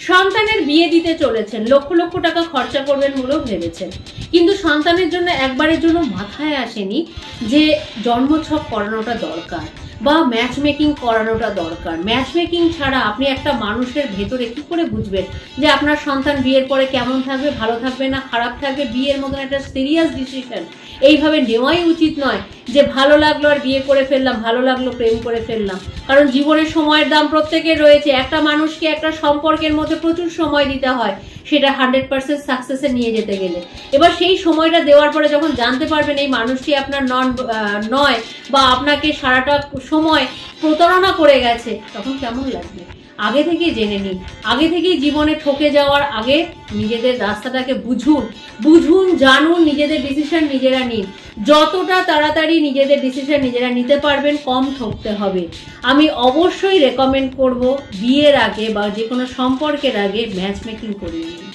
সন্তানের বিয়ে দিতে চলেছেন, লক্ষ লক্ষ টাকা খরচা করবেন বলেও ভেবেছেন, কিন্তু সন্তানের জন্য একবারের জন্য মাথায় আসেনি যে জন্মছক করানোটা দরকার বা ম্যাচ মেকিং করানোটা দরকার। ম্যাচ মেকিং ছাড়া আপনি একটা মানুষের ভেতরে কি করে বুঝবেন যে আপনার সন্তান বিয়ের পরে কেমন থাকবে, ভালো থাকবে না খারাপ থাকবে? বিয়ের মতন একটা সিরিয়াস ডিসিশন এইভাবে নেওয়াই উচিত নয় যে ভালো লাগলো আর বিয়ে করে ফেললাম, ভালো লাগলো প্রেম করে ফেললাম। কারণ জীবনের সময়ের দাম প্রত্যেকের রয়েছে। একটা মানুষকে একটা সম্পর্কের মধ্যে প্রচুর সময় দিতে হয় সেটা 100% সাকসেসে নিয়ে যেতে গেলে। এবার সেই সময়টা দেওয়ার পরে যখন জানতে পারবেন এই মানুষটি আপনার নয় বা আপনাকে সারাটা সময় প্রতারণা করে গেছে, তখন কেমন লাগবে? আগে থেকেই জেনে নিন, আগে থেকেই জীবনে ঠকে যাওয়ার আগে নিজেদের রাস্তাটাকে বুঝুন, জানুন, নিজেদের ডিসিশন নিজেরা নিন। যতটা তাড়াতাড়ি নিজেদের ডিসিশন নিজেরা নিতে পারবেন, কম ঠকতে হবে। আমি অবশ্যই রেকমেন্ড করব বিয়ের আগে বা যে কোনো সম্পর্কের আগে ম্যাচ মেকিং করিয়ে নিন।